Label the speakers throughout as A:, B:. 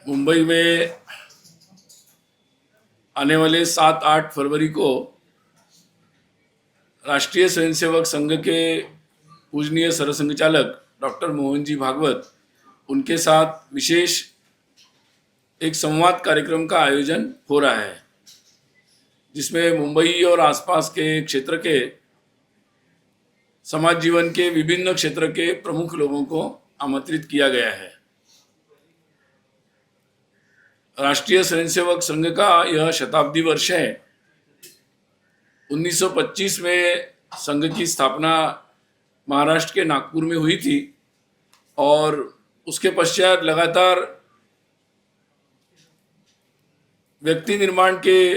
A: मुंबई में आने वाले 7-8 फरवरी को राष्ट्रीय स्वयंसेवक संघ के पूजनीय सरसंघचालक डॉक्टर मोहन जी भागवत उनके साथ विशेष एक संवाद कार्यक्रम का आयोजन हो रहा है, जिसमें मुंबई और आसपास के क्षेत्र के समाज जीवन के विभिन्न क्षेत्र के प्रमुख लोगों को आमंत्रित किया गया है। राष्ट्रीय स्वयंसेवक संघ का यह शताब्दी वर्ष है। 1925 में संघ की स्थापना महाराष्ट्र के नागपुर में हुई थी और उसके पश्चात लगातार व्यक्ति निर्माण के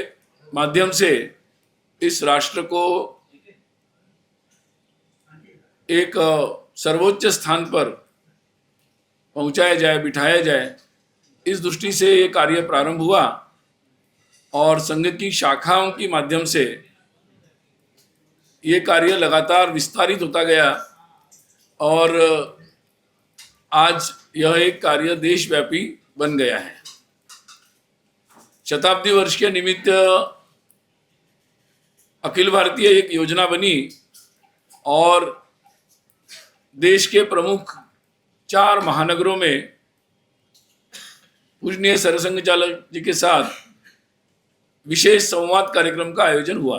A: माध्यम से इस राष्ट्र को एक सर्वोच्च स्थान पर पहुंचाया जाए, बिठाया जाए, इस दृष्टि से ये कार्य प्रारंभ हुआ और संघ की शाखाओं के माध्यम से ये कार्य लगातार विस्तारित होता गया और आज यह एक कार्य देशव्यापी बन गया है। शताब्दी वर्ष के निमित्त अखिल भारतीय एक योजना बनी और देश के प्रमुख 4 महानगरों में पूजनीय सरसंघचालक जी के साथ विशेष संवाद कार्यक्रम का आयोजन हुआ।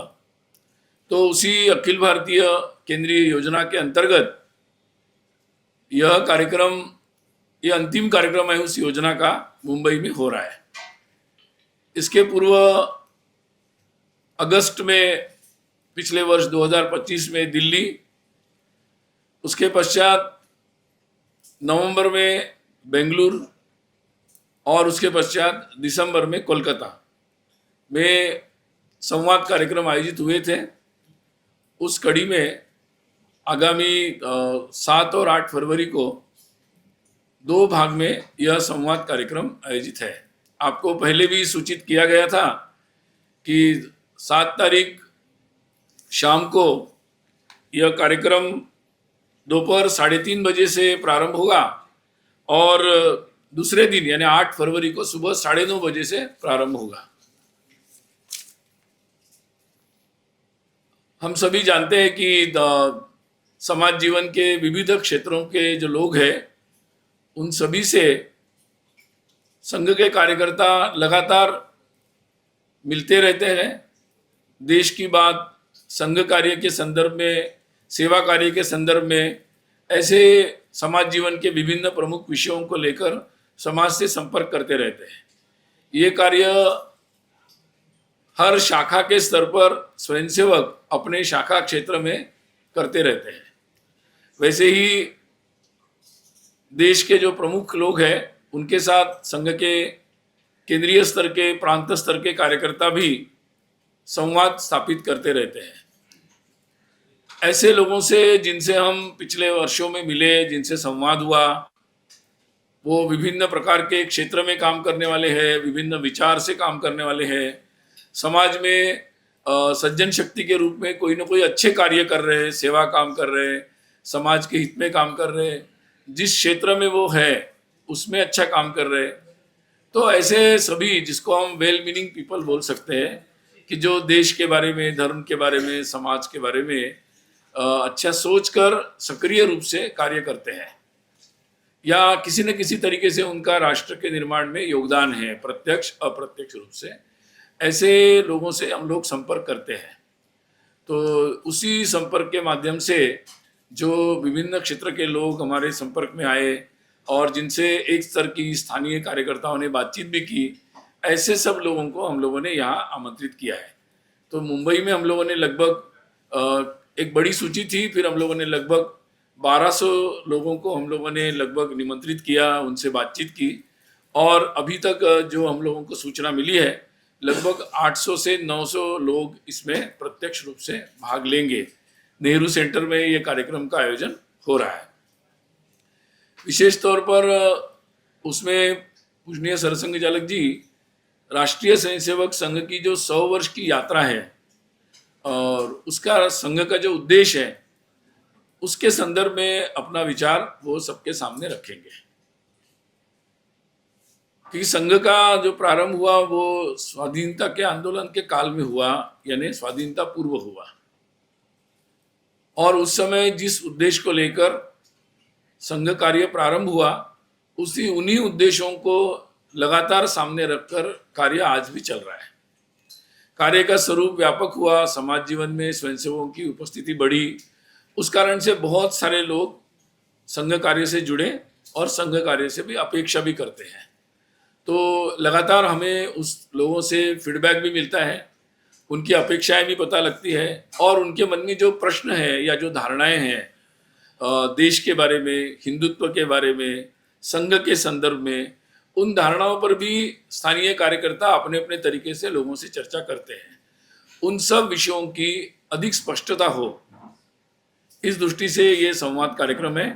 A: तो उसी अखिल भारतीय केंद्रीय योजना के अंतर्गत यह कार्यक्रम, यह अंतिम कार्यक्रम है उस योजना का, मुंबई में हो रहा है। इसके पूर्व अगस्त में पिछले वर्ष 2025 में दिल्ली, उसके पश्चात नवंबर में बेंगलुरु और उसके पश्चात दिसंबर में कोलकाता में संवाद कार्यक्रम आयोजित हुए थे। उस कड़ी में आगामी 7 और 8 फरवरी को 2 भाग में यह संवाद कार्यक्रम आयोजित है। आपको पहले भी सूचित किया गया था कि 7 तारीख शाम को यह कार्यक्रम दोपहर 3:30 बजे से प्रारंभ होगा और दूसरे दिन यानी 8 फरवरी को सुबह 9:30 बजे से प्रारंभ होगा। हम सभी जानते हैं कि समाज जीवन के विविध क्षेत्रों के जो लोग हैं, उन सभी से संघ के कार्यकर्ता लगातार मिलते रहते हैं। देश की बात, संघ कार्य के संदर्भ में, सेवा कार्य के संदर्भ में, ऐसे समाज जीवन के विभिन्न प्रमुख विषयों को लेकर समाज से संपर्क करते रहते हैं। ये कार्य हर शाखा के स्तर पर स्वयंसेवक अपने शाखा क्षेत्र में करते रहते हैं। वैसे ही देश के जो प्रमुख लोग हैं, उनके साथ संघ के केंद्रीय स्तर के, प्रांत स्तर के कार्यकर्ता भी संवाद स्थापित करते रहते हैं। ऐसे लोगों से जिनसे हम पिछले वर्षों में मिले, जिनसे संवाद हुआ, वो विभिन्न प्रकार के क्षेत्र में काम करने वाले हैं, विभिन्न विचार से काम करने वाले हैं, समाज में सज्जन शक्ति के रूप में कोई ना कोई अच्छे कार्य कर रहे हैं, सेवा काम कर रहे हैं, समाज के हित में काम कर रहे हैं, जिस क्षेत्र में वो है उसमें अच्छा काम कर रहे हैं। तो ऐसे सभी, जिसको हम वेल मीनिंग पीपल बोल सकते हैं, कि जो देश के बारे में, धर्म के बारे में, समाज के बारे में अच्छा सोचकर सक्रिय रूप से कार्य करते हैं या किसी न किसी तरीके से उनका राष्ट्र के निर्माण में योगदान है, प्रत्यक्ष अप्रत्यक्ष रूप से, ऐसे लोगों से हम लोग संपर्क करते हैं। तो उसी संपर्क के माध्यम से जो विभिन्न क्षेत्र के लोग हमारे संपर्क में आए और जिनसे एक स्तर की स्थानीय कार्यकर्ताओं ने बातचीत भी की, ऐसे सब लोगों को हम लोगों ने यहाँ आमंत्रित किया है। तो मुंबई में हम लोगों ने लगभग एक बड़ी सूची थी, फिर हम लोगों ने लगभग 1200 लोगों को हम लोगों ने लगभग निमंत्रित किया, उनसे बातचीत की और अभी तक जो हम लोगों को सूचना मिली है, लगभग 800 से 900 लोग इसमें प्रत्यक्ष रूप से भाग लेंगे। नेहरू सेंटर में ये कार्यक्रम का आयोजन हो रहा है। विशेष तौर पर उसमें पूजनीय सरसंघचालक जी राष्ट्रीय स्वयंसेवक संघ की जो 100 वर्ष की यात्रा है और उसका संघ का जो उद्देश्य है, उसके संदर्भ में अपना विचार वो सबके सामने रखेंगे। कि संघ का जो प्रारंभ हुआ वो स्वाधीनता के आंदोलन के काल में हुआ, यानी स्वाधीनता पूर्व हुआ। और उस समय जिस उद्देश्य को लेकर संघ कार्य प्रारंभ हुआ, उन्हीं उद्देश्यों को लगातार सामने रखकर कार्य आज भी चल रहा है। कार्य का स्वरूप व्यापक हुआ, समाज जीवन में स्वयंसेवकों की उपस्थिति बढ़ी, उस कारण से बहुत सारे लोग संघ कार्य से जुड़े और संघ कार्य से भी अपेक्षा भी करते हैं। तो लगातार हमें उस लोगों से फीडबैक भी मिलता है, उनकी अपेक्षाएं भी पता लगती है, और उनके मन में जो प्रश्न है या जो धारणाएं हैं देश के बारे में, हिंदुत्व के बारे में, संघ के संदर्भ में, उन धारणाओं पर भी स्थानीय कार्यकर्ता अपने अपने तरीके से लोगों से चर्चा करते हैं। उन सब विषयों की अधिक स्पष्टता हो, इस दृष्टि से ये संवाद कार्यक्रम है।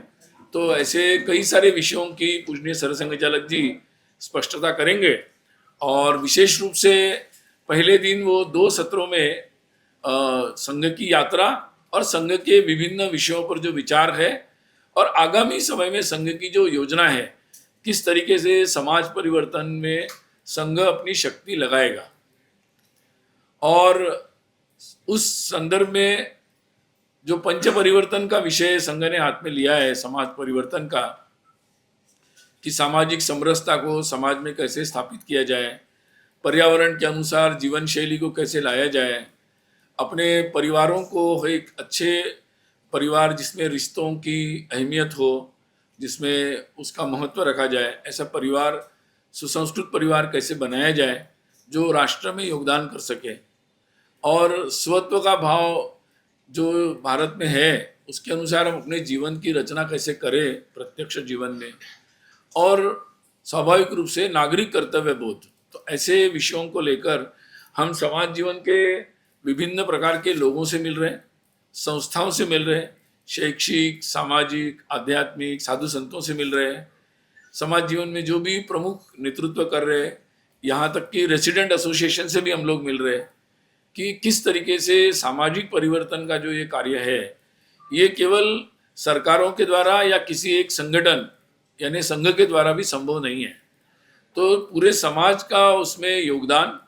A: तो ऐसे कई सारे विषयों की पूजनीय सरसंघ चालक जी स्पष्टता करेंगे, और विशेष रूप से पहले दिन वो 2 सत्रों में संघ की यात्रा और संघ के विभिन्न विषयों पर जो विचार है, और आगामी समय में संघ की जो योजना है, किस तरीके से समाज परिवर्तन में संघ अपनी शक्ति लगाएगा, और उस संदर्भ में जो पंच परिवर्तन का विषय संघ ने हाथ में लिया है, समाज परिवर्तन का, कि सामाजिक समरसता को समाज में कैसे स्थापित किया जाए, पर्यावरण के अनुसार जीवन शैली को कैसे लाया जाए, अपने परिवारों को एक अच्छे परिवार जिसमें रिश्तों की अहमियत हो, जिसमें उसका महत्व रखा जाए, ऐसा परिवार, सुसंस्कृत परिवार कैसे बनाया जाए जो राष्ट्र में योगदान कर सके, और स्वत्व का भाव जो भारत में है उसके अनुसार हम अपने जीवन की रचना कैसे करें प्रत्यक्ष जीवन में, और स्वाभाविक रूप से नागरिक कर्तव्य बोध। तो ऐसे विषयों को लेकर हम समाज जीवन के विभिन्न प्रकार के लोगों से मिल रहे हैं, संस्थाओं से मिल रहे हैं, शैक्षिक, सामाजिक, आध्यात्मिक साधु संतों से मिल रहे हैं, समाज जीवन में जो भी प्रमुख नेतृत्व कर रहे हैं, यहाँ तक कि रेसिडेंट एसोसिएशन से भी हम लोग मिल रहे हैं, कि किस तरीके से सामाजिक परिवर्तन का जो ये कार्य है, ये केवल सरकारों के द्वारा या किसी एक संगठन यानी संघ के द्वारा भी संभव नहीं है। तो पूरे समाज का उसमें योगदान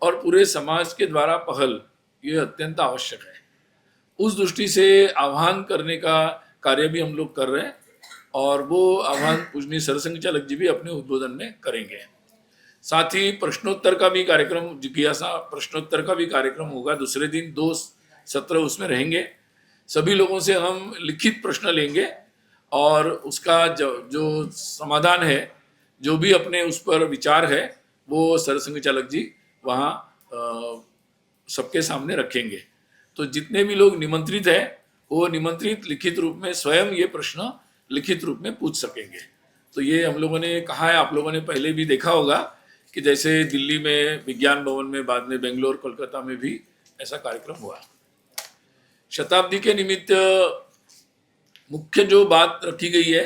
A: और पूरे समाज के द्वारा पहल, ये अत्यंत आवश्यक है। उस दृष्टि से आह्वान करने का कार्य भी हम लोग कर रहे हैं, और वो आह्वान पूजनीय सरसंघ चालक जी भी अपने उद्बोधन में करेंगे। साथ ही प्रश्नोत्तर का भी कार्यक्रम, जिज्ञासा प्रश्नोत्तर का भी कार्यक्रम होगा। दूसरे दिन 2 सत्र उसमें रहेंगे। सभी लोगों से हम लिखित प्रश्न लेंगे, और उसका जो समाधान है, जो भी अपने उस पर विचार है, वो सरसंघ चालक जी वहाँ सबके सामने रखेंगे। तो जितने भी लोग निमंत्रित हैं, वो निमंत्रित लिखित रूप में स्वयं ये प्रश्न लिखित रूप में पूछ सकेंगे। तो ये हम लोगों ने कहा है, आप लोगों ने पहले भी देखा होगा कि जैसे दिल्ली में विज्ञान भवन में, बाद में बेंगलोर, कोलकाता में भी ऐसा कार्यक्रम हुआ। शताब्दी के निमित्त मुख्य जो बात रखी गई है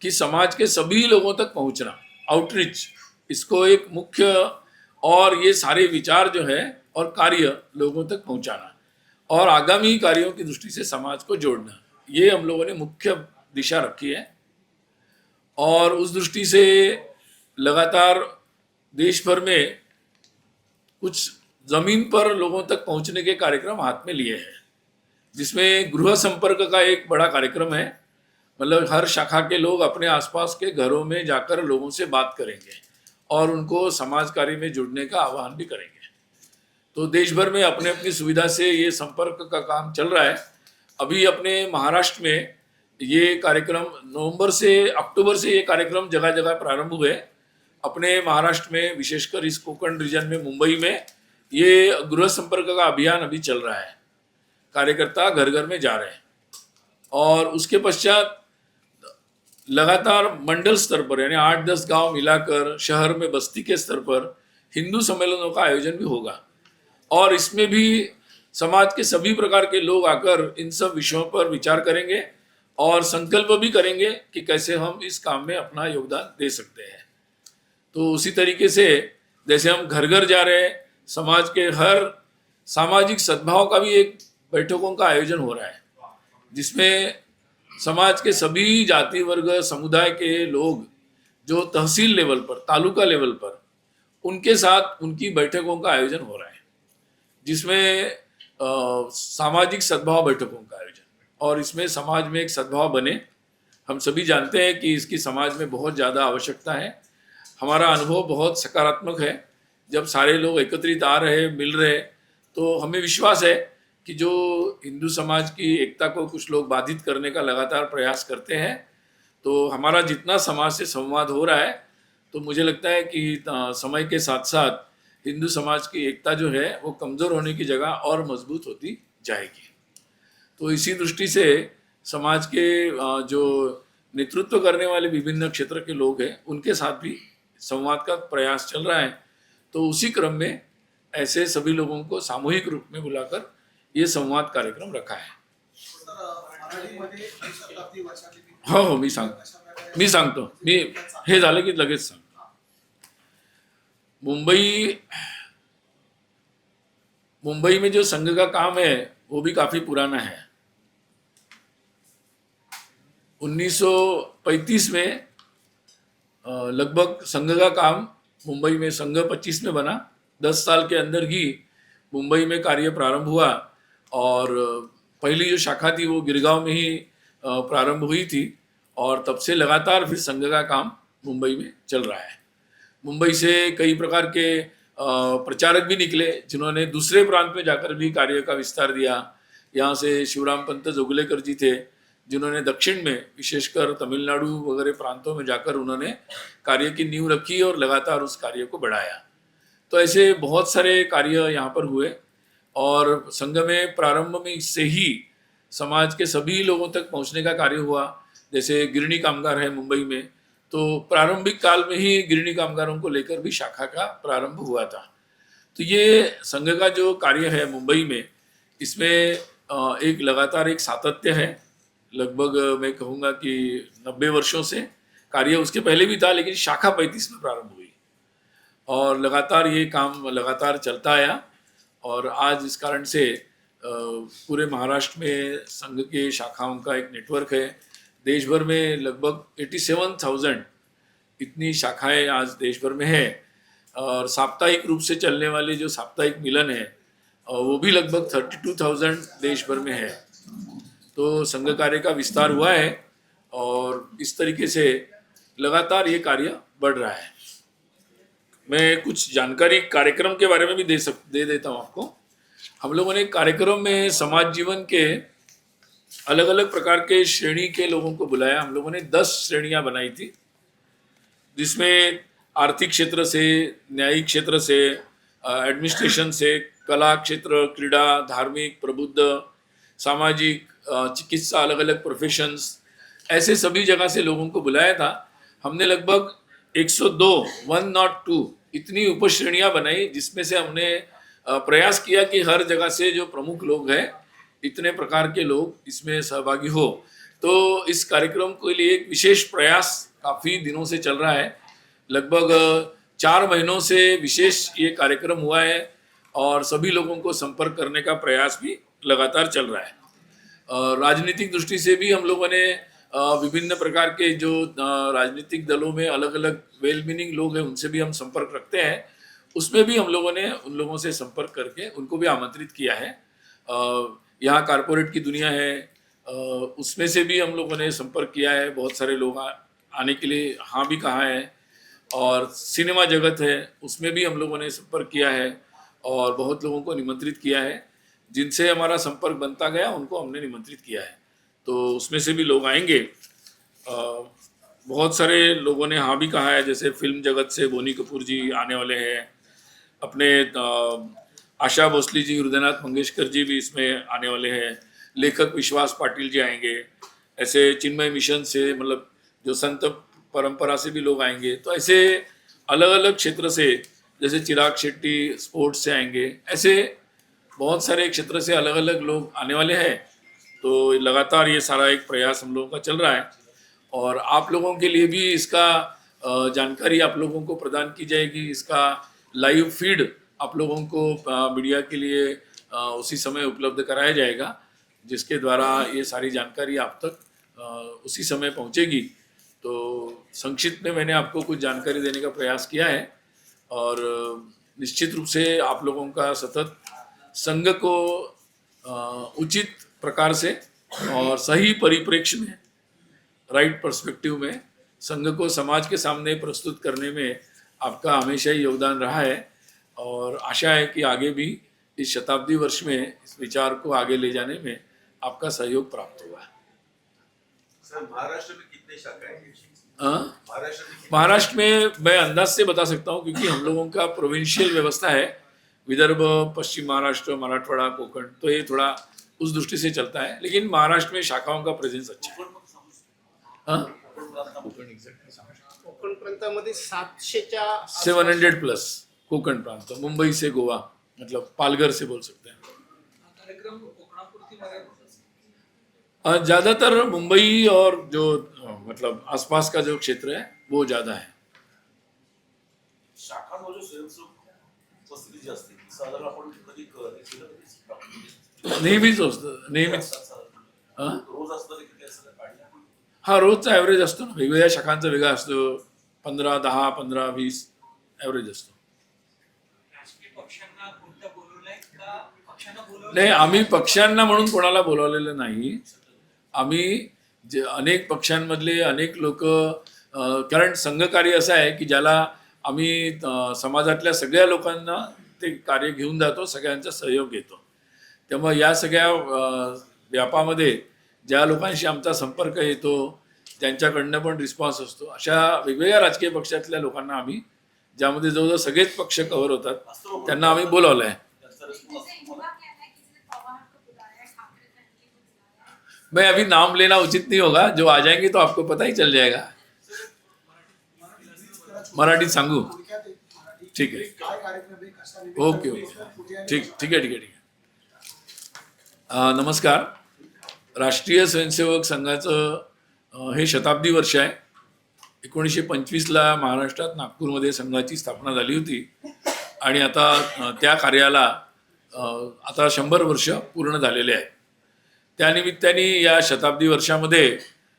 A: कि समाज के सभी लोगों तक पहुंचना, आउटरीच, इसको एक मुख्य, और ये सारे विचार जो है और कार्य लोगों तक पहुंचाना, और आगामी कार्यों की दृष्टि से समाज को जोड़ना, ये हम लोगों ने मुख्य दिशा रखी है। और उस दृष्टि से लगातार देश भर में कुछ जमीन पर लोगों तक पहुंचने के कार्यक्रम हाथ में लिए हैं, जिसमें गृह संपर्क का एक बड़ा कार्यक्रम है। मतलब हर शाखा के लोग अपने आसपास के घरों में जाकर लोगों से बात करेंगे और उनको समाज कार्य में जुड़ने का आह्वान भी करेंगे। तो देश भर में अपने अपनी सुविधा से ये संपर्क का काम चल रहा है। अभी अपने महाराष्ट्र में ये कार्यक्रम नवंबर से अक्टूबर से ये कार्यक्रम जगह जगह प्रारंभ हुए। अपने महाराष्ट्र में, विशेषकर इस कोकण रीजन में, मुंबई में, ये गृह संपर्क का अभियान अभी चल रहा है। कार्यकर्ता घर घर में जा रहे हैं, और उसके पश्चात लगातार मंडल स्तर पर, यानी 8-10 गांव मिलाकर शहर में बस्ती के स्तर पर हिंदू सम्मेलनों का आयोजन भी होगा, और इसमें भी समाज के सभी प्रकार के लोग आकर इन सब विषयों पर विचार करेंगे और संकल्प भी करेंगे कि कैसे हम इस काम में अपना योगदान दे सकते हैं। तो उसी तरीके से जैसे हम घर घर जा रहे हैं, समाज के हर सामाजिक सद्भाव का भी एक बैठकों का आयोजन हो रहा है, जिसमें समाज के सभी जाति वर्ग समुदाय के लोग जो तहसील लेवल पर, तालुका लेवल पर, उनके साथ उनकी बैठकों का आयोजन हो रहा है, जिसमें सामाजिक सद्भाव बैठकों का आयोजन, और इसमें समाज में एक सद्भाव बने। हम सभी जानते हैं कि इसकी समाज में बहुत ज़्यादा आवश्यकता है। हमारा अनुभव बहुत सकारात्मक है। जब सारे लोग एकत्रित आ रहे, मिल रहे, तो हमें विश्वास है कि जो हिंदू समाज की एकता को कुछ लोग बाधित करने का लगातार प्रयास करते हैं, तो हमारा जितना समाज से संवाद हो रहा है, तो मुझे लगता है कि समय के साथ साथ हिंदू समाज की एकता जो है वो कमज़ोर होने की जगह और मजबूत होती जाएगी। तो इसी दृष्टि से समाज के जो नेतृत्व करने वाले विभिन्न क्षेत्र के लोग हैं, उनके साथ भी संवाद का प्रयास चल रहा है। तो उसी क्रम में ऐसे सभी लोगों को सामूहिक रूप में बुलाकर ये संवाद कार्यक्रम रखा है। हो हो, मी सांगतो, मी हे झालं की लगेच सांगतो। मुंबई में जो संघ का काम है वो भी काफी पुराना है। 1935 में लगभग संघ का काम मुंबई में, संघ 25 में बना। 10 साल के अंदर ही मुंबई में कार्य प्रारंभ हुआ, और पहली जो शाखा थी वो गिरगांव में ही प्रारंभ हुई थी, और तब से लगातार फिर संघ का काम मुंबई में चल रहा है। मुंबई से कई प्रकार के प्रचारक भी निकले, जिन्होंने दूसरे प्रांत में जाकर भी कार्य का विस्तार दिया। यहाँ से शिवराम पंत जोगलेकर जी थे, जिन्होंने दक्षिण में, विशेषकर तमिलनाडु वगैरह प्रांतों में जाकर उन्होंने कार्य की नींव रखी और लगातार उस कार्य को बढ़ाया। तो ऐसे बहुत सारे कार्य यहाँ पर हुए, और संघ में प्रारंभ में इससे ही समाज के सभी लोगों तक पहुँचने का कार्य हुआ। जैसे गिरणी कामगार है मुंबई में, तो प्रारंभिक काल में ही गिरणी कामगारों को लेकर भी शाखा का प्रारंभ हुआ था। तो ये संघ का जो कार्य है मुंबई में, इसमें एक लगातार एक सातत्य है। लगभग मैं कहूँगा कि 90 वर्षों से कार्य, उसके पहले भी था लेकिन शाखा 35 में प्रारंभ हुई, और लगातार ये काम लगातार चलता आया। और आज इस कारण से पूरे महाराष्ट्र में संघ के शाखाओं का एक नेटवर्क है। देश भर में लगभग 87,000 इतनी शाखाएं आज देश भर में है, और साप्ताहिक रूप से चलने वाले जो साप्ताहिक मिलन है वो भी लगभग 32,000 देश भर में है। तो संघ कार्य का विस्तार हुआ है, और इस तरीके से लगातार ये कार्य बढ़ रहा है। मैं कुछ जानकारी कार्यक्रम के बारे में भी दे देता हूँ आपको। हम लोगों ने कार्यक्रम में समाज जीवन के अलग अलग प्रकार के श्रेणी के लोगों को बुलाया। हम लोगों ने 10 श्रेणियां बनाई थी, जिसमें आर्थिक क्षेत्र से, न्यायिक क्षेत्र से, एडमिनिस्ट्रेशन से, कला क्षेत्र, क्रीड़ा, धार्मिक, प्रबुद्ध, सामाजिक, चिकित्सा, अलग अलग प्रोफेशंस, ऐसे सभी जगह से लोगों को बुलाया था। हमने लगभग 102 इतनी उपश्रेणियां बनाई, जिसमें से हमने प्रयास किया कि हर जगह से जो प्रमुख लोग हैं, इतने प्रकार के लोग इसमें सहभागी हो। तो इस कार्यक्रम के लिए एक विशेष प्रयास काफ़ी दिनों से चल रहा है। लगभग 4 महीनों से विशेष ये कार्यक्रम हुआ है, और सभी लोगों को संपर्क करने का प्रयास भी लगातार चल रहा है। राजनीतिक दृष्टि से भी हम लोगों ने विभिन्न प्रकार के जो राजनीतिक दलों में अलग अलग वेल मीनिंग लोग हैं, उनसे भी हम संपर्क रखते हैं। उसमें भी हम लोगों ने उन लोगों से संपर्क करके उनको भी आमंत्रित किया है। यहाँ कारपोरेट की दुनिया है, उसमें से भी हम लोगों ने संपर्क किया है। बहुत सारे लोग आने के लिए हाँ भी कहा है। और सिनेमा जगत है, उसमें भी हम लोगों ने संपर्क किया है, और बहुत लोगों को निमंत्रित किया है। जिनसे हमारा संपर्क बनता गया उनको हमने निमंत्रित किया है, तो उसमें से भी लोग आएंगे। बहुत सारे लोगों ने हाँ भी कहा है, जैसे फिल्म जगत से बोनी कपूर जी आने वाले हैं, अपने आशा भोसले जी, हृदयनाथ मंगेशकर जी भी इसमें आने वाले हैं, लेखक विश्वास पाटिल जी आएंगे, ऐसे चिन्मय मिशन से, मतलब जो संत परंपरा से भी लोग आएंगे। तो ऐसे अलग अलग क्षेत्र से, जैसे चिराग शेट्टी स्पोर्ट्स से आएंगे, ऐसे बहुत सारे क्षेत्र से अलग अलग लोग आने वाले हैं। तो लगातार ये सारा एक प्रयास हम लोगों का चल रहा है, और आप लोगों के लिए भी इसका जानकारी आप लोगों को प्रदान की जाएगी। इसका लाइव फीड आप लोगों को मीडिया के लिए उसी समय उपलब्ध कराया जाएगा, जिसके द्वारा ये सारी जानकारी आप तक उसी समय पहुंचेगी। तो संक्षिप्त में मैंने आपको कुछ जानकारी देने का प्रयास किया है और निश्चित रूप से आप लोगों का सतत संघ को उचित प्रकार से और सही परिप्रेक्ष्य में, राइट पर्सपेक्टिव में संघ को समाज के सामने प्रस्तुत करने में आपका हमेशा ही योगदान रहा है और आशा है कि आगे भी इस शताब्दी वर्ष में इस विचार को आगे ले जाने में आपका सहयोग प्राप्त होगा।
B: सर, महाराष्ट्र में कितने शाखाएं हैं?
A: महाराष्ट्र में मैं अंदाज से बता सकता हूँ क्योंकि हम लोगों का प्रोविंशियल व्यवस्था है, विदर्भ, पश्चिम महाराष्ट्र, मराठवाड़ा, कोकण, तो ये थोड़ा उस दृष्टि से चलता है, लेकिन महाराष्ट्र में शाखाओं का प्रेजेंस अच्छा है।
C: कोकण प्रांतामध्ये 700च्या
A: 700+ कोकण प्रांत, मुंबई से गोवा, मतलब पालघर से बोल सकते हैं। ज़्यादातर मुंबई और जो मतलब आसपास का जो क्षेत्र है वो ज़्यादा है।
B: शाखांमध्ये स्वयंसेवक उपस्थिती जी असते ती साधारण आपण कधी
A: नेहमीच असतं, नेहमीच।
B: रोज असतं ते किती असतं काढलं?
A: हा रोजचा ॲव्हरेज असतो ना, वेगवेगळ्या शाखांचा वेगळा असतो, 15, 10, 15, 20 ॲव्हरेज असतो। नाही, आम्ही पक्षांना म्हणून कोणाला बोलावलेलं नाही, आम्ही जे अनेक पक्षांमधले अनेक लोक, कारण संघकार्य असं आहे की ज्याला आम्ही समाजातल्या सगळ्या लोकांना ते कार्य घेऊन जातो, सगळ्यांचा सहयोग घेतो। त्यामुळे या सगळ्या व्यापामध्ये ज्या लोकांशी आमचा संपर्क येतो त्यांच्याकडनं पण रिस्पॉन्स असतो, अशा वेगवेगळ्या राजकीय पक्षातल्या लोकांना आम्ही, ज्यामध्ये जवळजवळ सगळेच पक्ष कव्हर होतात, त्यांना आम्ही बोलावलं आहे। मैं अभी नाम लेना उचित नहीं होगा, जो आ जाएंगे तो आपको पता ही चल जाएगा। मराठीत सांगू? ठीक आहे, ओके ओके, ठीक ठीक आहे ठीक आहे ठीक आहे। नमस्कार, राष्ट्रीय स्वयंसेवक संघाचं हे शताब्दी वर्ष आहे। 1925ला महाराष्ट्रात नागपूरमध्ये संघाची स्थापना झाली होती आणि आता त्या कार्याला आता 100 वर्ष पूर्ण झालेले आहेत। त्यानिमित्ताने या शताब्दी वर्षामध्ये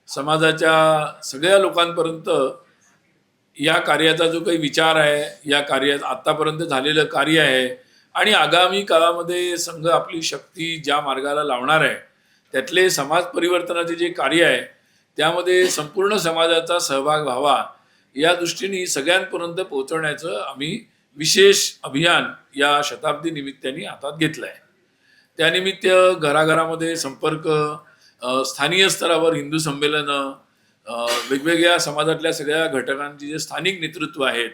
A: समाजाच्या सगळ्या लोकांपर्यंत या कार्याचा जो काही विचार आहे, या कार्यात आत्तापर्यंत झालेलं कार्य आहे आणि आगामी काळामध्ये संघ आपली शक्ती ज्या मार्गाला लावणार आहे, त्यातले समाज परिवर्तनाचे जे कार्य आहे त्यामध्ये संपूर्ण समाजाचा सहभाग व्हावा, या दृष्टीने सगळ्यांपर्यंत पोहोचवण्याचं आम्ही विशेष अभियान या शताब्दी निमित्ताने हातात घेतलं आहे। त्यानिमित्त घराघरामध्ये संपर्क, स्थानीय स्तरावर हिंदू संमेलनं, वेगवेगळ्या समाजातल्या सगळ्या घटकांची जे स्थानिक नेतृत्व आहेत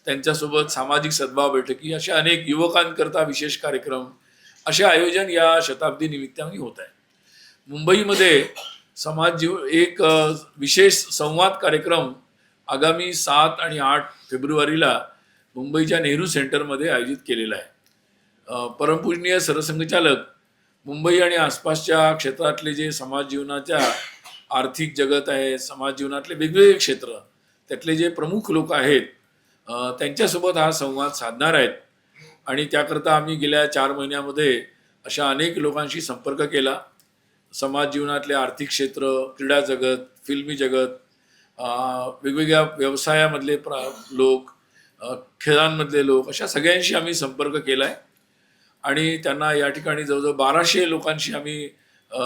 A: त्यांच्यासोबत सामाजिक सद्भाव बैठकी, अशा अनेक युवकांकरता विशेष कार्यक्रम, असे आयोजन या शताब्दी निमित्ताने होत आहे। मुंबईमध्ये एक विशेष संवाद कार्यक्रम आगामी 7 आणि 8 फेब्रुवारीला मुंबईच्या नेहरू सेंटरमध्ये आयोजित केलेला आहे। परमपूजनीय सरसंघचालक मुंबई आणि आसपासच्या क्षेत्रातले जे समाज जीवनाच्या आर्थिक जगत आहे, समाज जीवनातले वेगवेगळे क्षेत्र, त्यातले जे प्रमुख लोक आहेत त्यांच्यासोबत हा संवाद साधणार आहेत आणि त्याकरता आम्ही गेल्या 4 महिन्यामध्ये अशा अनेक लोकांशी संपर्क केला। समाज जीवनातले आर्थिक क्षेत्र, क्रीडा जगत, फिल्मी जगत, वेगवेगळ्या व्यवसायामधले लोक, खेळांमधले लोक, अशा सगळ्यांशी आम्ही संपर्क केला आहे आणि त्यांना या ठिकाणी जवळजवळ 1200 लोकांशी आम्ही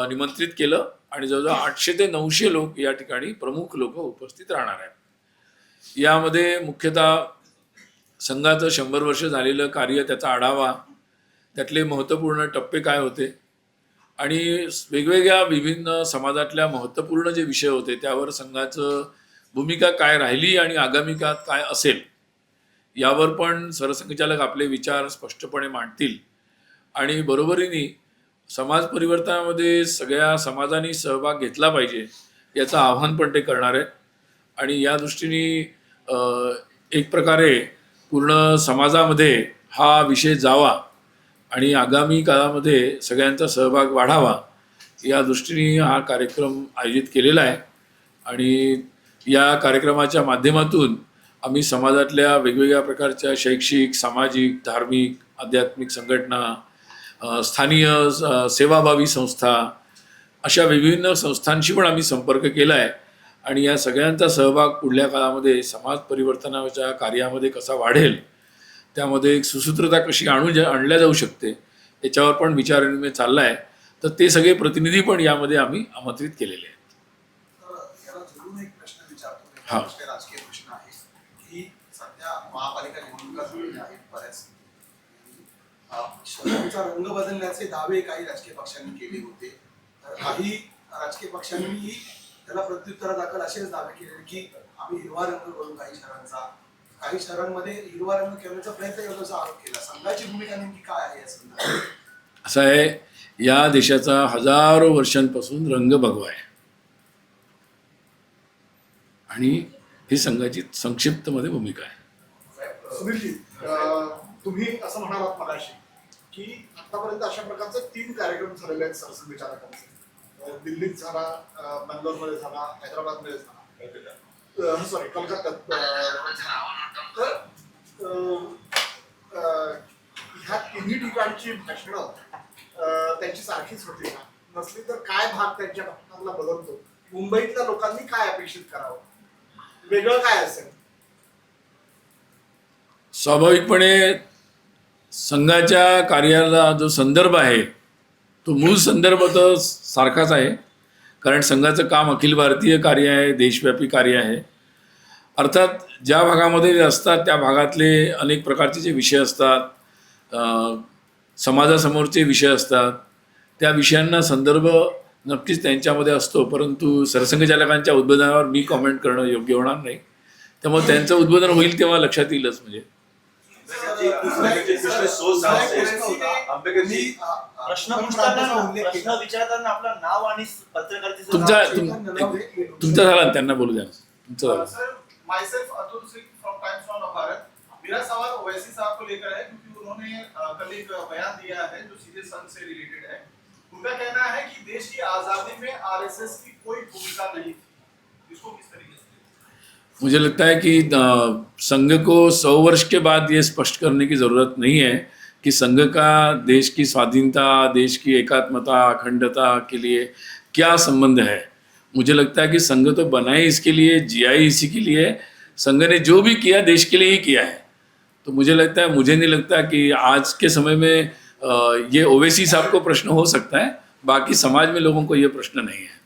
A: निमंत्रित केलं आणि जवळजवळ 800 ते 900 लोक या ठिकाणी प्रमुख लोक उपस्थित राहणार आहेत। यामध्ये मुख्यतः संघाचं 100 वर्ष झालेलं कार्य, त्याचा आढावा, त्यातले महत्त्वपूर्ण टप्पे काय होते आणि वेगवेगळ्या विभिन्न समाजातल्या महत्त्वपूर्ण जे विषय होते त्यावर संघाचं भूमिका काय राहिली आणि आगामी काळात काय असेल, यावर पण सरसंघचालक आपले विचार स्पष्टपणे मांडतील आणि बरोबरीने समाज परिवर्तनामध्ये सगळ्या समाजाने सहभाग घेतला पाहिजे याचं आव्हान पण ते करणार आहेत आणि या दृष्टीने एक प्रकारे पूर्ण समाजामध्ये हा विषय जावा आणि आगामी काळामध्ये सगळ्यांचा सहभाग वाढावा, या दृष्टीने हा कार्यक्रम आयोजित केलेला आहे आणि या कार्यक्रमाच्या माध्यमातून आम्ही समाजातल्या वेगवेगळ्या प्रकारच्या शैक्षिक, सामाजिक, धार्मिक, आध्यात्मिक संघटना, स्थानीय सेवाभावी संस्था, अशा विभिन्न संस्थांशी पण आम्ही संपर्क केला आहे आणि या सगळ्यांचा सहभाग पुढल्या काळामध्ये समाज परिवर्तनाच्या कार्यामध्ये कसा वाढेल, त्यामध्ये एक सुसूत्रता कशी आणल्या जाऊ शकते याच्यावर पण विचारविनिमय चालला आहे. तर ते सगळे प्रतिनिधी पण यामध्ये आम्ही आमंत्रित केलेले आहेत.
D: तर याला जोडून एक प्रश्न विचारतो.
A: हा.
D: राजकीय प्रश्न आहे की सध्या महापालिका निवडणुका झालेल्या आहेत बऱ्याच. शहरांचा रंग बदलण्याचे दावे काही राजकीय पक्षांनी केले होते. तर काही राजकीय पक्षांनी त्याला प्रत्युत्तरादाखल असेच दावे केले की आम्ही हिरवा रंग करू काही शहरांचा, काही शहरांमध्ये हिरवा रंग करण्याचा प्रयत्न करण्याचा आरोप केला. संघाची भूमिका नेमकी काय आहे या संदर्भात?
A: असं आहे, या देशाचा हजारो वर्षांपासून रंग भगवा आहे आणि ही संघाची संक्षिप्तमध्ये भूमिका आहे.
E: सुनीलजी, तुम्ही असं म्हणालात मगाशी की आतापर्यंत अशा प्रकारचे 3 कार्यक्रम झालेले आहेत सरसंघ विचारकांचे. दिल्लीत झाला, बंगलोरमध्ये झाला, हैदराबादमध्ये झाला, सॉरी कलकत्त्यात तर ह्या तिन्ही ठिकाणची भाषणं त्यांची सारखीच होती का? नसली तर काय भाग त्यांच्या भाषणातला बदलतो? मुंबईतल्या लोकांनी काय अपेक्षित करावं? वेगळं काय असेल?
A: स्वाभाविकपणे संघाच्या कार्याला जो संदर्भ आहे तो मूळ संदर्भ तर सारखाच आहे, कारण संघाचं काम अखिल भारतीय कार्य आहे, देशव्यापी कार्य आहे. अर्थात ज्या भागामध्ये ते असतात त्या भागातले अनेक प्रकारचे जे विषय असतात, समाजासमोरचे विषय असतात, त्या विषयांना संदर्भ नक्कीच त्यांच्यामध्ये असतो. परंतु सरसंघचालकांच्या उद्बोधनावर मी कॉमेंट करणं योग्य होणार नाही. त्यामुळे त्यांचं उद्बोधन होईल तेव्हा लक्षात येईलच. म्हणजे
B: प्रश्न विचारताना आपलं नाव आणि पत्रकारितेचं
A: तुमचा झाला, त्यांना बोलू द्या. तुमचं झालं.
D: Sir, myself Atul Singh from Times of Bharat. मेरा सवाल ओवैसी साहब को लेकर है क्योंकि उन्होंने कल एक बयान दिया है जो सीधे संघ से रिलेटेड है. उनका कहना है कि देश की आजादी में आरएसएस की कोई भूमिका नहीं थी. इसको किस तरीके से?
A: मुझे लगता है कि संघ को 100 वर्ष के बाद ये स्पष्ट करने की ज़रूरत नहीं है कि संघ का देश की स्वाधीनता, देश की एकात्मता, अखंडता के लिए क्या संबंध है. मुझे लगता है कि संघ तो बना ही इसके लिए, जिया ही इसी के लिए. संघ ने जो भी किया देश के लिए ही किया है. तो मुझे नहीं लगता कि आज के समय में ये ओवैसी साहब को प्रश्न हो सकता है, बाकी समाज में लोगों को ये प्रश्न नहीं है.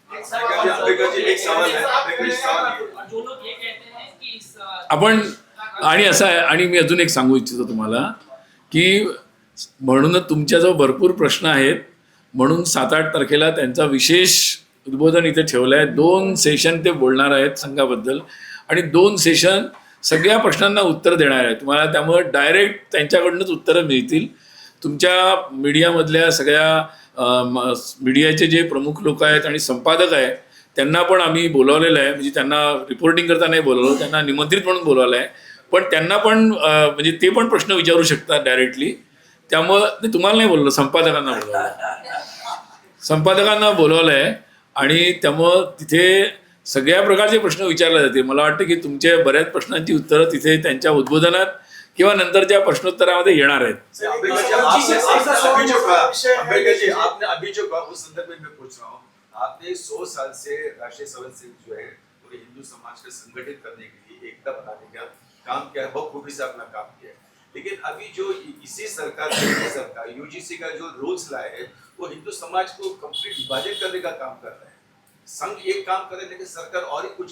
A: आपण आणि असं आहे, आणि मी अजून एक सांगू इच्छितो तुम्हाला की म्हणूनच तुमच्याजवळ भरपूर प्रश्न आहेत म्हणून 7-8 तारखेला त्यांचा विशेष उद्बोधन इथे ठेवलं आहे. 2 सेशन ते बोलणार आहेत संघाबद्दल आणि 2 सेशन सगळ्या प्रश्नांना उत्तर देणार आहेत तुम्हाला. त्यामुळे डायरेक्ट त्यांच्याकडूनच उत्तरं मिळतील. तुमच्या मीडियामधल्या सगळ्या मीडियाचे जे प्रमुख लोक आहेत आणि संपादक आहेत त्यांना पण आम्ही बोलावलेलं आहे. म्हणजे त्यांना रिपोर्टिंग करता नाही बोलावलं, त्यांना निमंत्रित म्हणून बोलावलं आहे. पण त्यांना पण म्हणजे ते पण प्रश्न विचारू शकतात डायरेक्टली. त्यामुळं तुम्हाला नाही बोलवलं, संपादकांना बोलावलं आहे आणि त्यामुळं तिथे सगळ्या प्रकारचे प्रश्न विचारले जाते. मला वाटतं की तुमच्या बऱ्याच प्रश्नांची उत्तरं तिथे त्यांच्या उद्बोधनात किंवा नंतरच्या प्रश्नोत्तरामध्ये येणार आहेत.
F: आपने 100 साल से राष्ट्रीय स्वयंसेवक जो है पूरे हिंदू समाज को संगठित करने के लिए, एकता बनाने का काम किया, बखूबी से अपना काम किया. लेकिन अभी जो इसी सरकार यूजीसी का जो रूल्स लाए है वो हिंदू समाज को कंप्लीट विभाजित करने का काम कर रहे हैं. संघ एक काम कर रहे हैं लेकिन सरकार और ही कुछ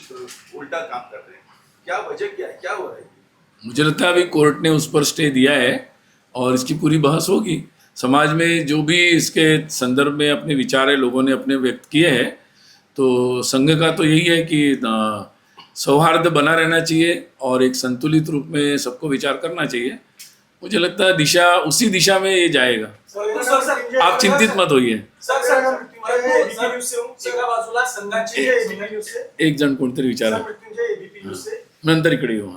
F: उल्टा काम कर रहे हैं. क्या वजह क्या है, क्या हो रहा है?
A: मुझे लगता है अभी कोर्ट ने उस पर स्टे दिया है और इसकी पूरी बहस होगी. समाज में जो भी इसके संदर्भ में अपने विचार है लोगों ने अपने व्यक्त किए हैं, तो संघ का तो यही है कि सौहार्द बना रहना चाहिए और एक संतुलित रूप में सबको विचार करना चाहिए. मुझे लगता है उसी दिशा में ये जाएगा. आप चिंतित मत होइए. एक जण कोणतरी विचारा, नंतर इकडे येऊ.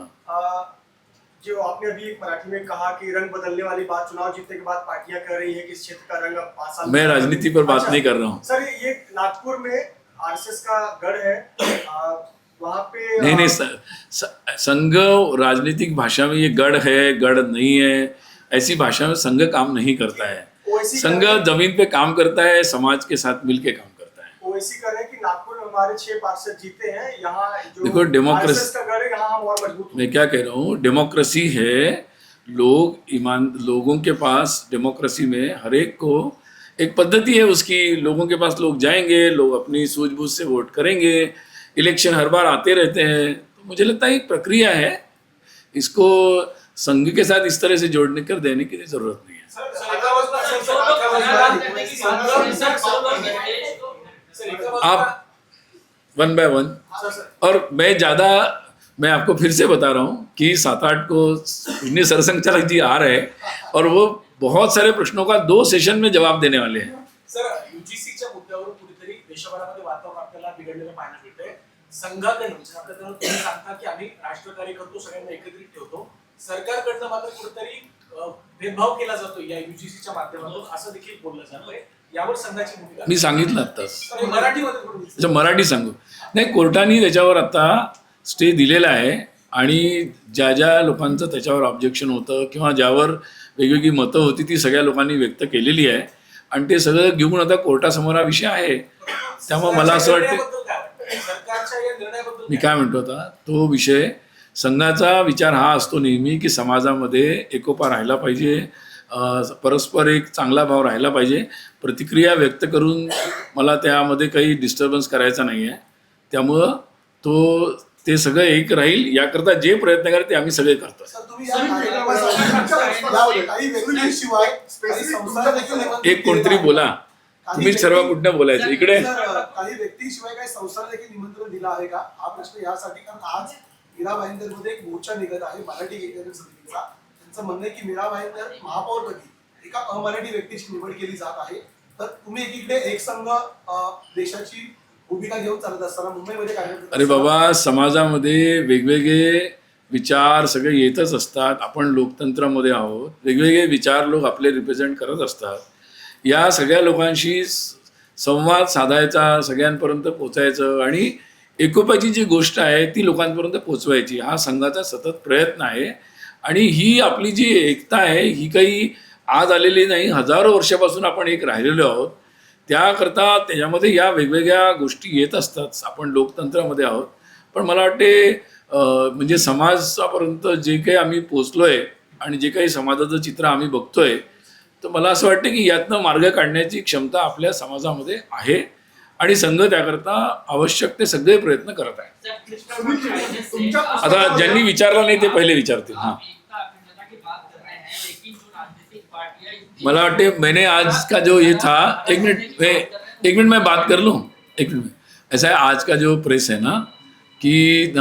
E: जो आपने अभी मराठी में कहा कि रंग बदलने वाली बात चुनाव जीतने के बाद पार्टियां कर रही है कि इस क्षेत्र का रंग 5 साल.
A: मैं राजनीति पर बात नहीं कर रहा हूँ.
E: सर, ये नागपुर में आरएसएस का गढ़ है, वहाँ पे
A: नहीं संघ राजनीतिक भाषा में ये गढ़ है, गढ़ नहीं है, ऐसी भाषा में संघ काम नहीं करता है. संघ जमीन पे काम करता है, समाज के साथ मिलके काम करता है.
E: ओवैसी कह रहे हैं कि नागपुर में
G: हमारे 6 पार्षद जीते हैं यहाँ जो
A: देखो, डेमोक्रेसी-
G: RSS का गढ़ है यहाँ हम और मजबूत
A: मैं क्या कह रहा हूँ, डेमोक्रेसी है, लोगों के पास डेमोक्रेसी में हर एक को एक पद्धति है उसकी, लोगों के पास लोग जाएंगे, लोग अपनी सूझबूझ से वोट करेंगे, इलेक्शन हर बार आते रहते हैं। तो मुझे लगता है एक प्रक्रिया है, इसको संघ के साथ इस तरह से जोड़ने कर देने की जरूरत नहीं है। आप वन बाय वन, और मैं आपको फिर से बता रहा हूँ कि 7-8 को इतने सरसंघचालक जी आ रहे हैं और वो बहुत सारे प्रश्नों का 2 सेशन में जवाब देने वाले हैं।
C: सर, युजीसीच्या मुद्द्यावरून कुठेतरी देशभरामध्ये वातावरण आपल्याला बिघडलेलं पाहायला मिळतंय. संघाकडनं म्हणजे आपल्याला तुम्ही सांगता की आम्ही राष्ट्रकार्य करतो, सगळ्यांना एकत्रित ठेवतो, सरकारकडनं मात्र कुठेतरी भेदभाव केला जातो या युजीसीच्या माध्यमातून, असं देखील बोललं जातंय. यावर संघाची भूमिका
A: मी सांगितलं आत्ताच.
C: मराठीमध्ये थोडं
A: अच्छा, मराठी सांगू नाही, कोर्टाने त्याच्यावर आता स्टे दिलेला आहे आणि ज्या ज्या लोकांचं त्याच्यावर ऑब्जेक्शन होतं किंवा ज्यावर वेगवेगळी मतं होती ती सगळ्या लोकांनी व्यक्त केलेली आहे आणि ते सगळं घेऊन आता कोर्टासमोर हा विषय आहे. त्यामुळे मला असं वाटतं,
C: सरकारच्या या निर्णयाबद्दल
A: मी काय म्हणतो आता, तो विषय संघाचा विचार हा असतो नेहमी की समाजामध्ये एकोपा राहिला पाहिजे, परस्पर एक चांगला भाव राहिला पाहिजे. प्रतिक्रिया व्यक्त करून मला त्यामध्ये काही डिस्टर्बन्स करायचा नाही आहे. त्यामुळं ते सगळं एक राहील याकरता जे प्रयत्न करा ते आम्ही सगळे करतो.
D: सर, तुम्ही या कार्यक्रमासाठी काही व्यक्तीशिवाय काही संस्था देखील निमंत्रित
A: एक कोणतरी
D: केलेल्या
A: बोला,
D: आहेत.
A: तुम्ही सर्व कुठनं बोलायचं इकडे.
D: सर, काही व्यक्तीशिवाय काही संस्थांना देखील निमंत्रण दिलं आहे का? हा प्रश्न यासाठी कारण आज मीरा भाईंदरमध्ये एक मोर्चा निघत आहे मराठी एकत्रित समितीचा. त्यांचं म्हणणं आहे की मीरा भाईंदर महापौरपदी एका अमराठी व्यक्तीची निवड केली जात आहे. तर तुम्ही एकीकडे एक संघ देशाची भूमिका घेऊन चालत असताना मुंबईमध्ये काय?
A: अरे बाबा, समाजामध्ये वेगवेगळे विचार सगळे येतच असतात. आपण लोकतंत्रामध्ये आहोत, वेगवेगळे विचार लोक आपले रिप्रेझेंट करत असतात. या सगळ्या लोकांशी संवाद साधायचा, सगळ्यांपर्यंत पोचायचं आणि एकोप्याची जी गोष्ट आहे ती लोकांपर्यंत पोचवायची, हा संघाचा सतत प्रयत्न आहे. आणि ही आपली जी एकता आहे ही काही आज आलेली नाही, हजारो वर्षापासून आपण एक राहिलेलो आहोत. त्याकरता त्याच्यामध्ये या वेगवेगळ्या गोष्टी येत असतात. आपण लोकतंत्रामध्ये आहोत, पण मला वाटते म्हणजे समाजापर्यंत जे काही आम्ही पोचलोय आणि जे काही समाजाचं चित्र आम्ही बघतोय, तर मला असं वाटतं की यातनं मार्ग काढण्याची क्षमता आपल्या समाजामध्ये आहे आणि संघ त्याकरता आवश्यक ते सगळे प्रयत्न करत आहे. आता ज्यांनी विचारलं नाही ते पहिले विचारतील. हां, मला वाटते मैंने आज का जो ये था, एक मिनट मैं बात कर लूँ, एक मिनट. ऐसा है, आज का जो प्रेस है ना कि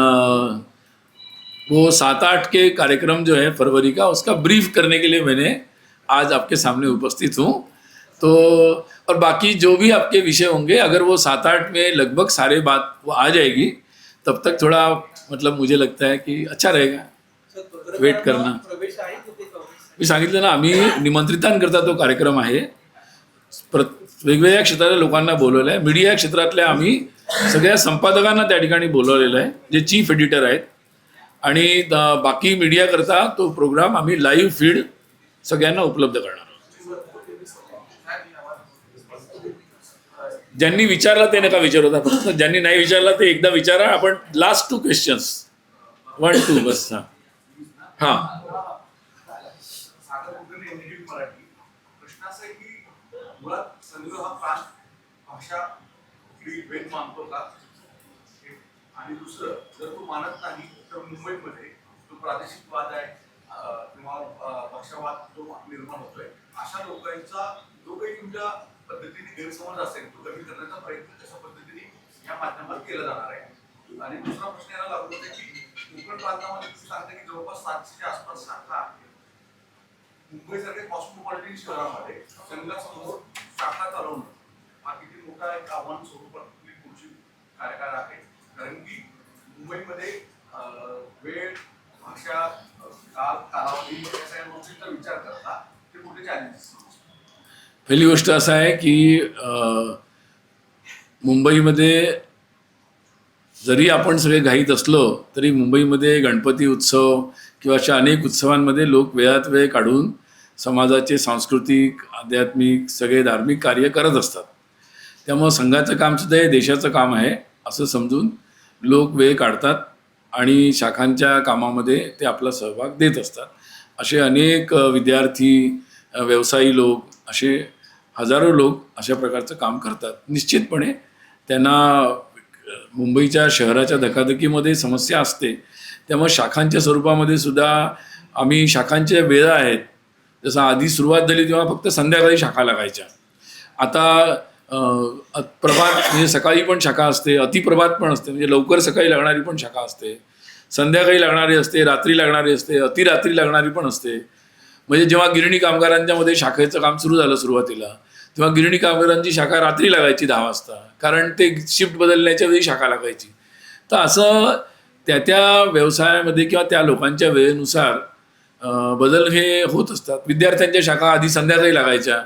A: वो 7-8 के कार्यक्रम जो है फरवरी का, उसका ब्रीफ करने के लिए मैंने आज आपके सामने उपस्थित हूँ. तो और बाकी जो भी आपके विषय होंगे, अगर वो 7-8 में लगभग सारे बात वो आ जाएगी, तब तक थोड़ा मतलब मुझे लगता है कि अच्छा रहेगा वेट करना.
C: प्रवेश आहे तिथे
A: मी सांगितलं ना, आम्ही निमंत्रितांकरता तो कार्यक्रम आहे. वेगवेगळ्या क्षेत्रातल्या लोकांना बोलवलं आहे. मीडिया क्षेत्रातल्या आम्ही सगळ्या संपादकांना त्या ठिकाणी बोलवलेलं आहे, जे चीफ एडिटर आहेत. आणि बाकी मीडियाकरता तो प्रोग्राम आम्ही लाईव्ह फीड सगळ्यांना उपलब्ध करणार आहोत. ज्यांनी विचारला ते नका विचारू होता, फक्त ज्यांनी नाही विचारला ते एकदा विचारा. आपण लास्ट 2 क्वेश्चन्स, 1-2 बस. हां
E: मराठी प्रश्न असा आहे की मुळात संघ हा प्रांत भाषा भेद मानतो का? आणि दुसरं, जर तो मानत नाही तर मुंबईमध्ये जो प्रादेशिक वाद आहे किंवा पक्षवाद जो निर्माण होतोय, अशा लोकांचा जो काही तुमच्या पद्धतीने गैरसमज असेल तो कमी करण्याचा प्रयत्न कशा पद्धतीने या माध्यमात केला जाणार आहे? आणि दुसरा प्रश्न याला लागू होता की कोकण प्रांतामध्ये तुम्ही सांगता की जवळपास 700च्या आसपास शाखा आहे. मुंबईसारख्या कॉस्मोपॉलिटन शहरामध्ये संघासमोर शाखा चालवणं हा किती मोठा एक आव्हान स्वरूपातली पुढची कार्यकाळ आहे. कारण की मुंबईमध्ये वेळ, भाषा, काल, कालावधी या सगळ्या गोष्टींचा विचार करता ते मोठे चॅलेंजेस.
A: पहिली गोष्ट असं आहे की मुंबईमध्ये जरी आपण सगळे घाईत असलो तरी मुंबईमध्ये गणपती उत्सव किंवा अशा अनेक उत्सवांमध्ये लोक वेळात वेळ काढून समाजाचे सांस्कृतिक, आध्यात्मिक, सगळे धार्मिक कार्य करत असतात. त्यामुळं संघाचं कामसुद्धा हे देशाचं काम आहे असं समजून लोक वेळ काढतात आणि शाखांच्या कामामध्ये ते आपला सहभाग देत असतात. असे अनेक विद्यार्थी, व्यवसायी लोक, असे हजारो लोक अशा प्रकारचं काम करतात. निश्चितपणे त्यांना मुंबईच्या शहराच्या धकाधकीमध्ये समस्या असते, त्यामुळे शाखांच्या स्वरूपामध्ये सुद्धा आम्ही शाखांच्या वेळा आहेत. जसं आधी सुरुवात झाली तेव्हा फक्त संध्याकाळी शाखा लागायच्या. आता प्रभात म्हणजे सकाळी पण शाखा असते, अतिप्रभात पण असते, म्हणजे लवकर सकाळी लागणारी पण शाखा असते, संध्याकाळी लागणारी असते, रात्री लागणारी असते, अतिरात्री लागणारी पण असते. म्हणजे जेव्हा गिरणी कामगारांच्या मध्ये शाखेचं काम सुरू झालं सुरुवातीला, तेव्हा गिरणी कामगारांची शाखा रात्री लागायची 10 वाजता, कारण ते शिफ्ट बदलण्याच्या वेळी शाखा लागायची. तर असं त्या व्यवसायामध्ये किंवा त्या लोकांच्या वेळेनुसार बदल हे होत असतात. विद्यार्थ्यांच्या शाखा आधी संध्याकाळी लागायच्या,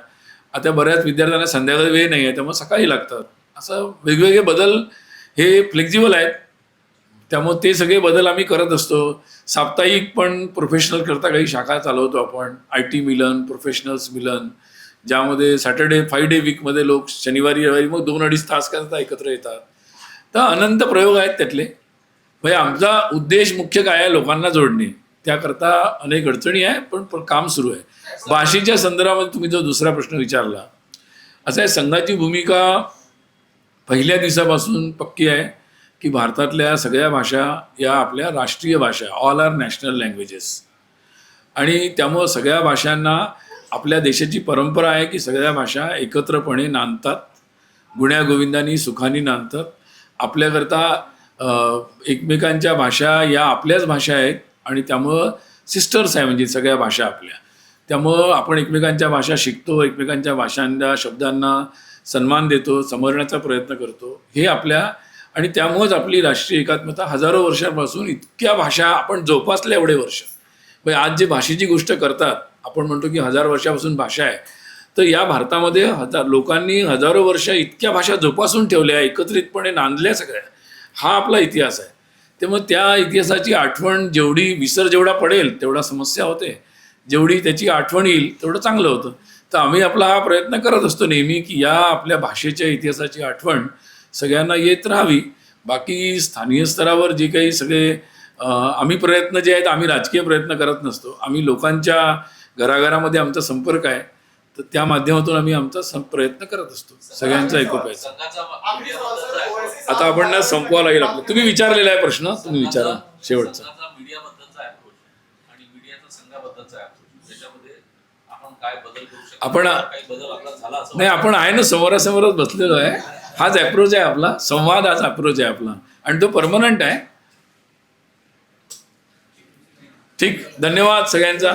A: आता बऱ्याच विद्यार्थ्यांना संध्याकाळी वेळ नाही आहे, त्यामुळे सकाळी लागतात. असं वेगवेगळे बदल हे फ्लेक्झिबल आहेत, त्यामुळे ते सगळे बदल आम्ही करत असतो. साप्ताहिक पण प्रोफेशनल करता काही शाखा चालवतो आपण. IT मिलन, प्रोफेशनल्स मिलन, ज्यामध्ये सॅटर्डे 5 डे वीकमध्ये लोक शनिवारी रविवारी मग 2-2.5 तास करता एकत्र येतात. तर अनंत प्रयोग आहेत त्यातले. म्हणजे आमचा उद्देश मुख्य काय आहे? लोकांना जोडणे. त्याकरता अनेक अडचणी आहे, पण काम सुरू आहे. भाषेच्या संदर्भामध्ये तुम्ही जो दुसरा प्रश्न विचारला, असं आहे, संघाची भूमिका पहिल्या दिवसापासून पक्की आहे की भारतातल्या सगळ्या भाषा या आपल्या राष्ट्रीय भाषा, ऑल आर नॅशनल लँग्वेजेस. आणि त्यामुळं सगळ्या भाषांना आपल्या देशाची परंपरा आहे की सगळ्या भाषा एकत्रपणे नांदतात, गुण्यागोविंदानी सुखानी नांदतात. आपल्याकरता एकमेकांच्या भाषा या आपल्याच भाषा आहेत आणि त्यामुळं सिस्टर्स आहे, म्हणजे सगळ्या भाषा आपल्या. त्यामुळं आपण एकमेकांच्या भाषा शिकतो, एकमेकांच्या भाषांच्या शब्दांना सन्मान देतो, समजण्याचा प्रयत्न करतो, हे आपल्या. आणि त्यामुळंच आपली राष्ट्रीय एकात्मता हजारो वर्षांपासून इतक्या भाषा आपण जोपासल्या एवढे वर्ष. म्हणजे आज जे भाषेची गोष्ट करतात, आपण म्हणतो की 1000 वर्षापासून भाषा आहे, तर या भारतामध्ये लोकांनी हजारो वर्ष इतक्या भाषा जोपासून ठेवल्या, एकत्रितपणे नांदल्या सगळ्या. हा आपला इतिहास आहे. त्यामुळे त्या इतिहासाची आठवण विसर जेवढा पडेल तेवढा समस्या होते, जेवढी त्याची आठवण येईल तेवढं चांगलं होतं. तर आम्ही आपला हा प्रयत्न करत असतो नेहमी की या आपल्या भाषेच्या इतिहासाची आठवण सगळ्यांना येत राहावी. बाकी स्थानीय स्तरावर जे काही सगळे आम्ही प्रयत्न जे आहेत, आम्ही राजकीय प्रयत्न करत नसतो. आम्ही लोकांच्या घराघरामध्ये आमचा संपर्क आहे, तर त्या माध्यमातून आम्ही आमचा प्रयत्न करत असतो सगळ्यांचा एकोप्याचा. आता आपण ना संपवा लागेल आपलं. तुम्ही विचारलेला आहे प्रश्न, तुम्ही विचारा शेवटचा.
B: मीडियाबद्दलचा अप्रोच आणि मीडियाचा संघाबद्दलचा अप्रोच, त्याच्यामध्ये आपण काय बदल करू शकतो?
A: आपण
B: काही बदल आपला झाला असं
A: नाही, आपण आहे ना, समोरासमोरच बसलेलो आहे. हाच अप्रोच आहे आपला, संवाद हाच अप्रोच आहे आपला, आणि तो परमनंट आहे. ठीक, धन्यवाद सगळ्यांचा.